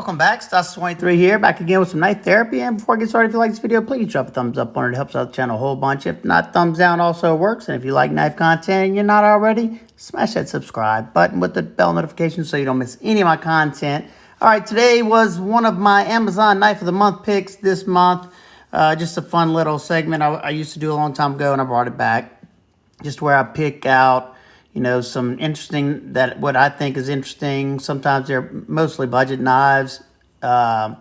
Welcome back, Stas23 here, back again with some knife therapy. And before I get started, if you like this video, please drop a thumbs up on it. It helps out the channel a whole bunch. If not, thumbs down also works. And if you like knife content and you're not already, smash that subscribe button with the bell notification so you don't miss any of my content. All right, today was one of my Amazon Knife of the Month picks this month. Just a fun little segment I used to do a long time ago, and I brought it back. Just where I pick out, you know, some interesting, what I think is interesting. Sometimes they're mostly budget knives, and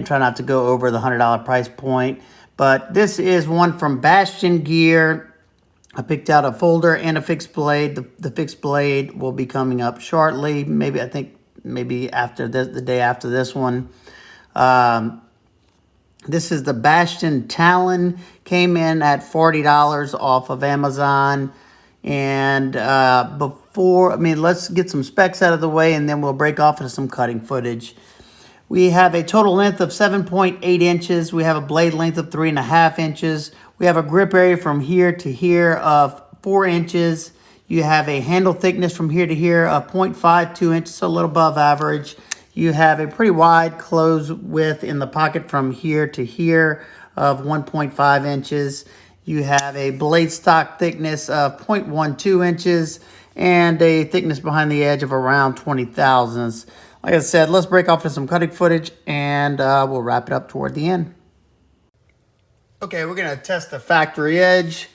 try not to go over the $100 price point. But this is one from Bastion Gear. I picked out a folder and a fixed blade. The fixed blade will be coming up shortly. I think maybe after the day after this one. This is the Bastion Talon. Came in at $40 off of Amazon. And let's get some specs out of the way, and then we'll break off into some cutting footage. We have a total length of 7.8 inches. We have a blade length of 3.5 inches. We have a grip area from here to here of 4 inches. You have a handle thickness from here to here of 0.52 inches, so a little above average. You have a pretty wide close width in the pocket from here to here of 1.5 inches. You have a blade stock thickness of 0.12 inches and a thickness behind the edge of around 20 thousandths. Like I said, let's break off into some cutting footage, and we'll wrap it up toward the end. Okay, we're going to test the factory edge.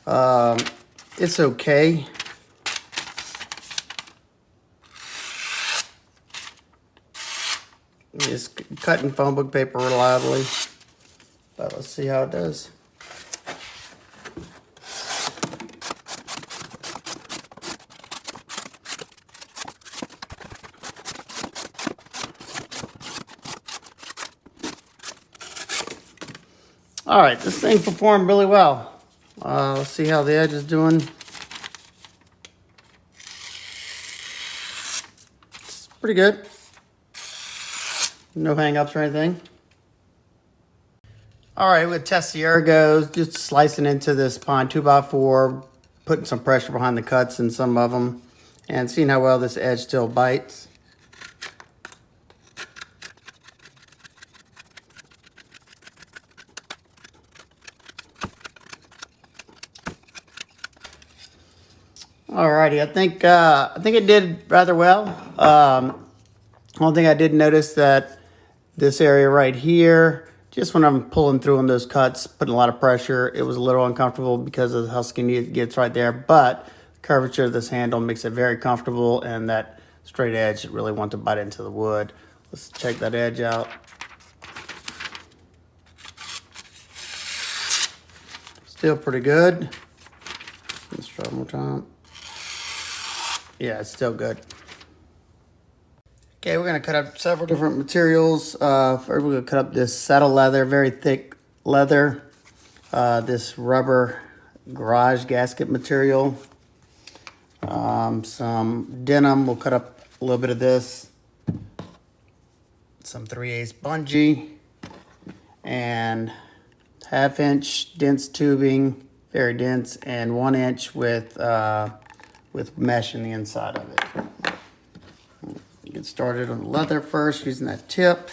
It's okay. Just cutting phone book paper reliably, but let's see how it does. All right, this thing performed really well. Let's see how the edge is doing. It's pretty good. No hang-ups or anything. All right, we'll test the ergos. Just slicing into this pine 2x4, putting some pressure behind the cuts in some of them, and seeing how well this edge still bites. Alrighty, I think it did rather well. One thing I did notice that this area right here, just when I'm pulling through on those cuts, putting a lot of pressure, it was a little uncomfortable because of how skinny it gets right there. But the curvature of this handle makes it very comfortable, and that straight edge really wants to bite into the wood. Let's check that edge out. Still pretty good. Let's try one more time. Yeah, it's still good. Okay, we're going to cut up several different materials. First, we're going to cut up this saddle leather, very thick leather. This rubber garage gasket material. Some denim. We'll cut up a little bit of this. Some 3/8 bungee. And 1/2 inch dense tubing, very dense, and 1 inch with mesh in the inside of it. Get started on the leather first, using that tip.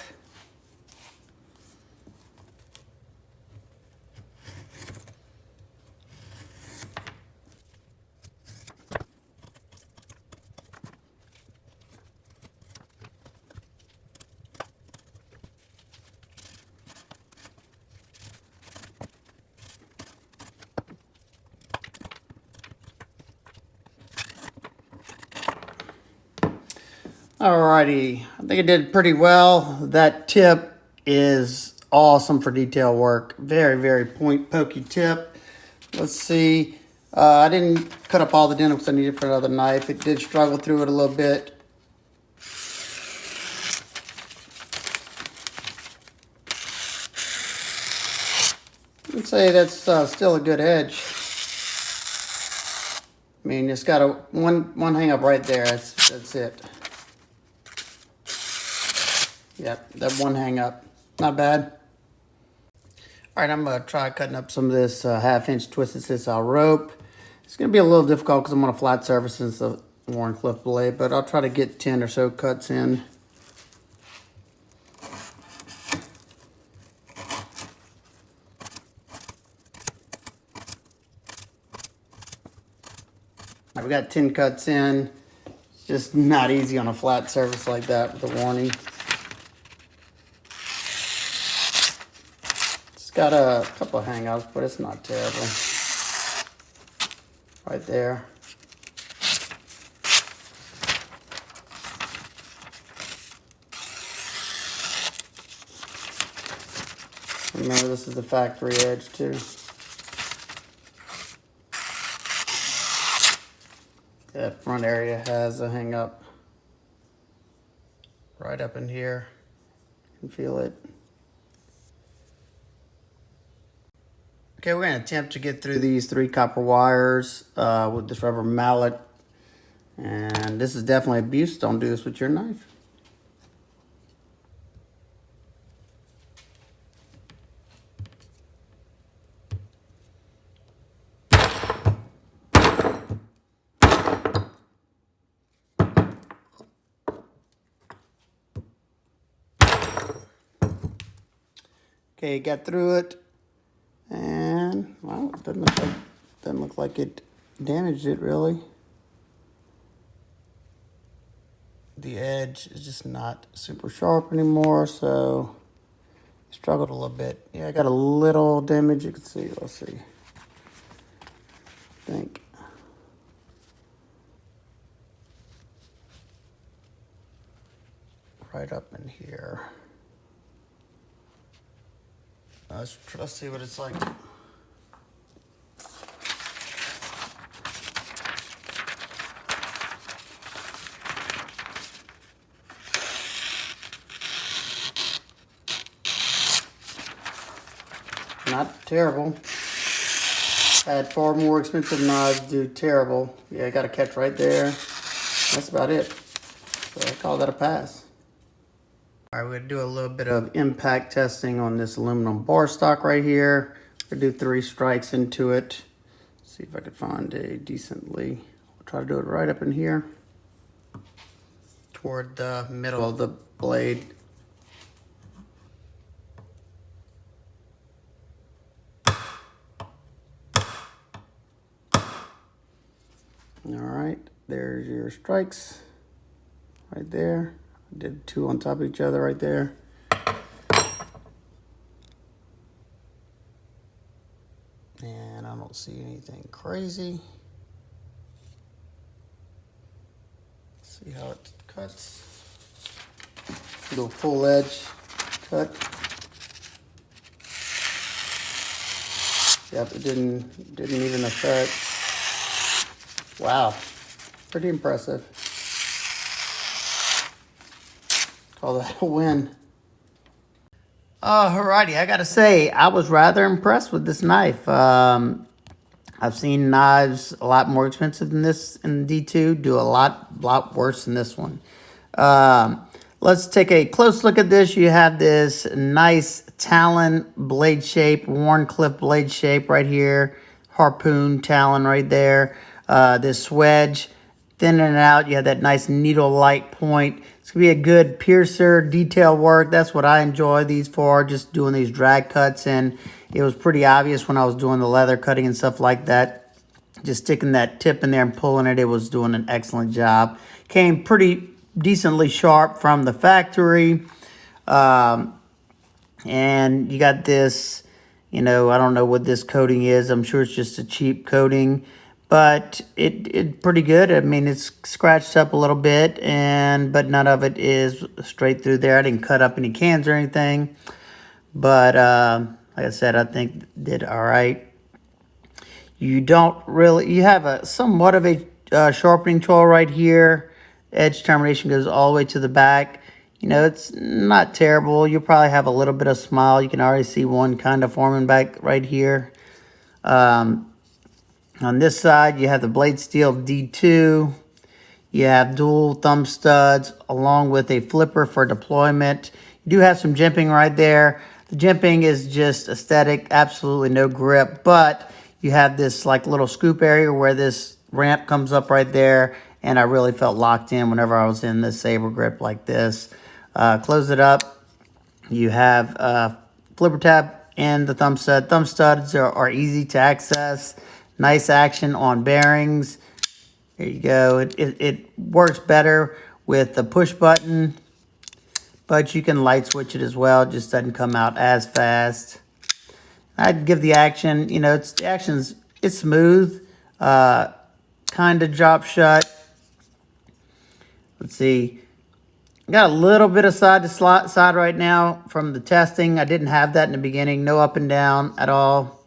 Alrighty, I think it did pretty well. That tip is awesome for detail work. Very, very pokey tip. Let's see. I didn't cut up all the denim because I needed it for another knife. It did struggle through it a little bit. I'd say that's still a good edge. I mean, it's got one hang up right there. That's it. Yep, that one hang up. Not bad. All right, I'm going to try cutting up some of this 1/2 inch twisted sisal rope. It's going to be a little difficult because I'm on a flat surface and it's a Warren Cliff blade, but I'll try to get 10 or so cuts in. I've got 10 cuts in. It's just not easy on a flat surface like that with a warning. It's got a couple of hangouts, but it's not terrible. Right there. Remember, this is the factory edge too. That front area has a hang up right up in here. You can feel it. Okay, we're going to attempt to get through these 3 copper wires with this rubber mallet. And this is definitely abuse. Don't do this with your knife. Okay, got through it. And, well, it doesn't look like it damaged it really. The edge is just not super sharp anymore, so I struggled a little bit. Yeah, I got a little damage. You can see. Let's see. I think. Right up in here. Let's see what it's like. Not terrible. I had 4 more expensive knives do terrible. Yeah, I got a catch right there. That's about it. So I call that a pass. All right, we're gonna do a little bit of impact testing on this aluminum bar stock right here. We're gonna do 3 strikes into it. See if I could find a decently. I'll try to do it right up in here, toward the middle of the blade. All right, there's your strikes right there. I did 2 on top of each other right there. And I don't see anything crazy. Let's see how it cuts. Do a full edge cut. Yep, it didn't even affect. Wow, pretty impressive. Call that a win. Alrighty, I gotta say, I was rather impressed with this knife. I've seen knives a lot more expensive than this in D2 do a lot worse than this one. Let's take a close look at this. You have this nice Talon blade shape, Warncliffe blade shape right here. Harpoon Talon right there. This wedge, thinning it out. You have that nice needle-like point. It's going to be a good piercer, detail work. That's what I enjoy these for, just doing these drag cuts. And it was pretty obvious when I was doing the leather cutting and stuff like that. Just sticking that tip in there and pulling it, it was doing an excellent job. Came pretty decently sharp from the factory. And you got this, you know, I don't know what this coating is. I'm sure it's just a cheap coating. But it pretty good. I mean, it's scratched up a little bit, but none of it is straight through there. I didn't cut up any cans or anything. But like I said, I think did all right. You have a somewhat of a sharpening tool right here. Edge termination goes all the way to the back. You know, it's not terrible. You'll probably have a little bit of smile. You can already see one kind of forming back right here. On this side, you have the blade steel D2. You have dual thumb studs along with a flipper for deployment. You do have some jimping right there. The jimping is just aesthetic, absolutely no grip, but you have this like little scoop area where this ramp comes up right there, and I really felt locked in whenever I was in this saber grip like this. Close it up. You have flipper tab and the thumb stud. Thumb studs are easy to access. Nice action on bearings. There you go. It works better with the push button, but you can light switch it as well. It just doesn't come out as fast. I'd give the action, you know, it's smooth, kind of drop shut. Let's see. Got a little bit of side to side right now from the testing. I didn't have that in the beginning. No up and down at all.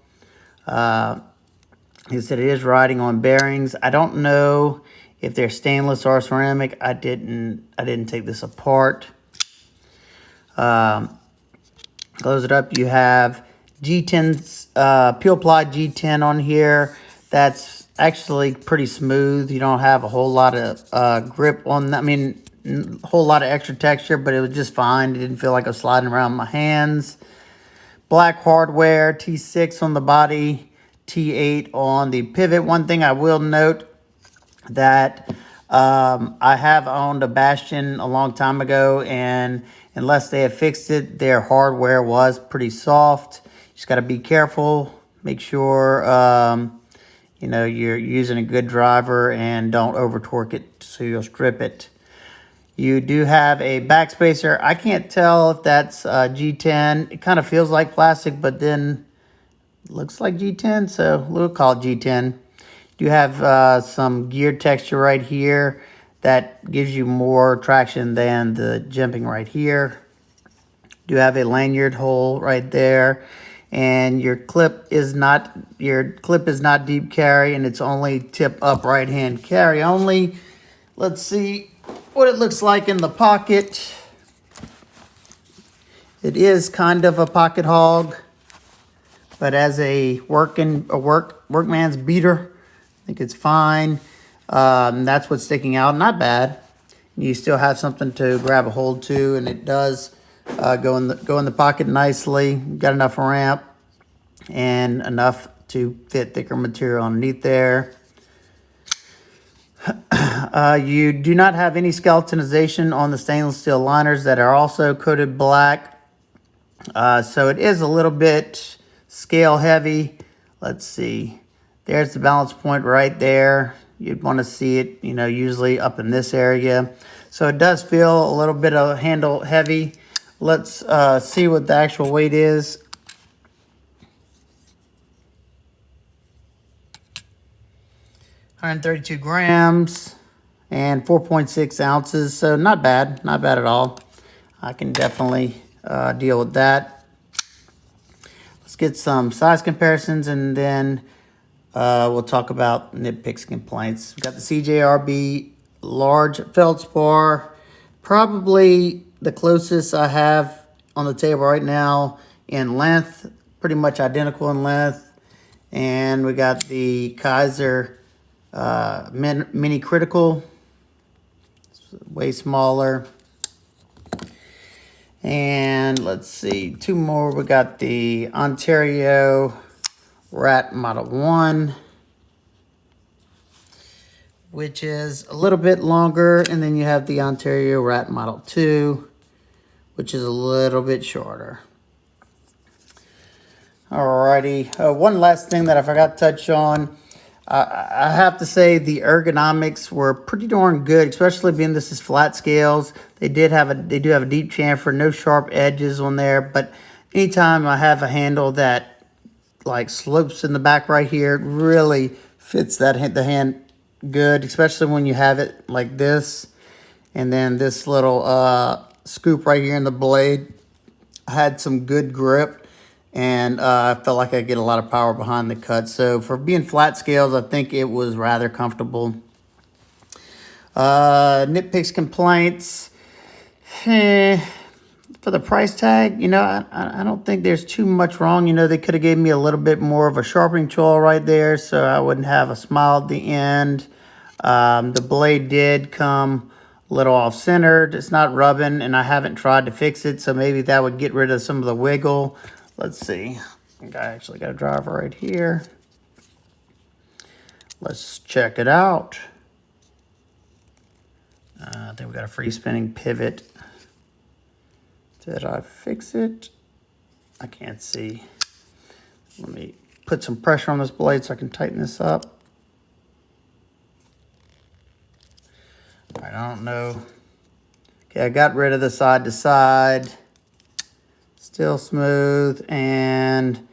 He said it is riding on bearings. I don't know if they're stainless or ceramic. I didn't take this apart. Close it up. You have G10's Peel Ply G10 on here. That's actually pretty smooth. You don't have a whole lot of grip on that. I mean, a whole lot of extra texture, but it was just fine. It didn't feel like I was sliding around my hands. Black hardware, T6 on the body, T8 on the pivot. One thing I will note that I have owned a Bastion a long time ago, and unless they have fixed it, their hardware was pretty soft. You just got to be careful. Make sure you know, you're using a good driver and don't over torque it so you'll strip it. You do have a backspacer. I can't tell if that's G10. It kind of feels like plastic, but then looks like G10, so we'll call it G10. You have some gear texture right here that gives you more traction than the jimping right here. You have a lanyard hole right there, and your clip is not deep carry, and it's only tip up right hand carry only. Let's see what it looks like in the pocket. It is kind of a pocket hog, but as a workman's beater, I think it's fine. That's what's sticking out. Not bad. You still have something to grab a hold to, and it does go in the pocket nicely. Got enough ramp and enough to fit thicker material underneath there. You do not have any skeletonization on the stainless steel liners that are also coated black. So it is a little bit scale heavy. Let's see. There's the balance point right there. You'd want to see it, you know, usually up in this area. So it does feel a little bit of handle heavy. Let's see what the actual weight is. $132 grams and 4.6 ounces. So not bad at all. I can definitely deal with that. Let's get some size comparisons, and then we'll talk about nitpicks, complaints. We've got the CJRB large feldspar, probably the closest I have on the table right now in length, pretty much identical in length. And we got the Kaiser Mini Critical, it's way smaller. And let's see, two more. We got the Ontario Rat Model 1, which is a little bit longer. And then you have the Ontario Rat Model 2, which is a little bit shorter. Alrighty, one last thing that I forgot to touch on. I have to say the ergonomics were pretty darn good, especially being this is flat scales. They do have a deep chamfer, no sharp edges on there. But anytime I have a handle that like slopes in the back right here, it really fits the hand good, especially when you have it like this. And then this little scoop right here in the blade had some good grip. And I felt like I get a lot of power behind the cut. So for being flat scales, I think it was rather comfortable. Nitpicks, complaints. For the price tag, you know, I don't think there's too much wrong. You know, they could have gave me a little bit more of a sharpening tool right there, so I wouldn't have a smile at the end. The blade did come a little off-centered. It's not rubbing, and I haven't tried to fix it, so maybe that would get rid of some of the wiggle. Let's see. I think I actually got a driver right here. Let's check it out. I think we got a free spinning pivot. Did I fix it? I can't see. Let me put some pressure on this blade so I can tighten this up. right, I don't know. Okay, I got rid of the side to side. Still smooth and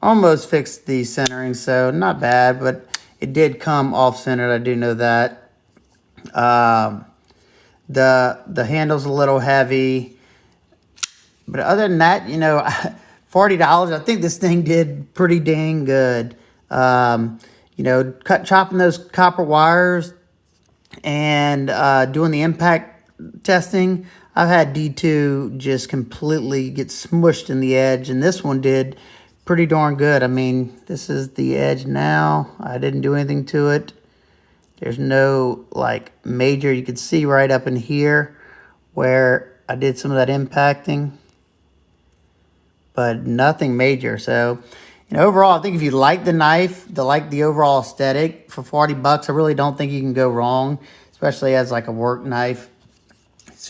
almost fixed the centering, so not bad, but it did come off-centered. I do know that. The handle's a little heavy, but other than that, you know, $40. I think this thing did pretty dang good. You know, chopping those copper wires and doing the impact testing. I've had D2 just completely get smushed in the edge, and this one did pretty darn good. I mean, this is the edge now. I didn't do anything to it. There's no, like, major. You can see right up in here where I did some of that impacting, but nothing major. So, you know, overall, I think if you like the knife, like the overall aesthetic, for 40 bucks, I really don't think you can go wrong, especially as like a work knife.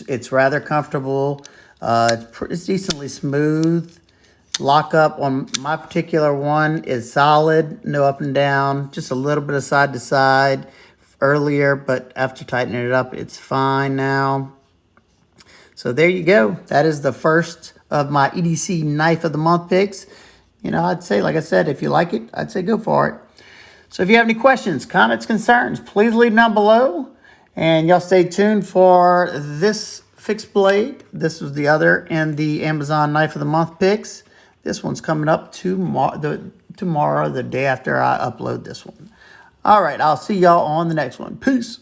It's rather comfortable. It's decently smooth. Lockup on my particular one is solid, no up and down, just a little bit of side to side earlier, but after tightening it up, it's fine now. So there you go. That is the first of my EDC Knife of the Month picks. You know, I'd say, like I said, if you like it, I'd say go for it. So if you have any questions, comments, concerns, please leave them down below. And y'all stay tuned for this fixed blade. This was the other in the Amazon Knife of the Month picks. This one's coming up tomorrow, the day after I upload this one. All right, I'll see y'all on the next one. Peace.